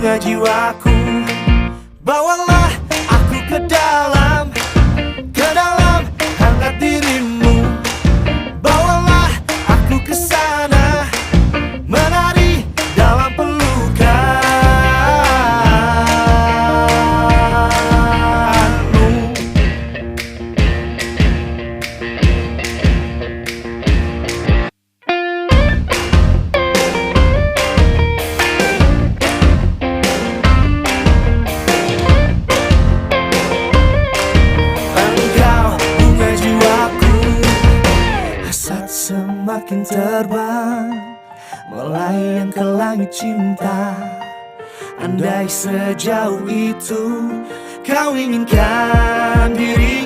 bunga jiwaku. Bawalah aku ke dalam hangat dirimu. Bawalah aku ke sana, menari dalam pelukanmu. Semakin terbang, melayang ke langit cinta. Andai sejauh itu kau inginkan diriku.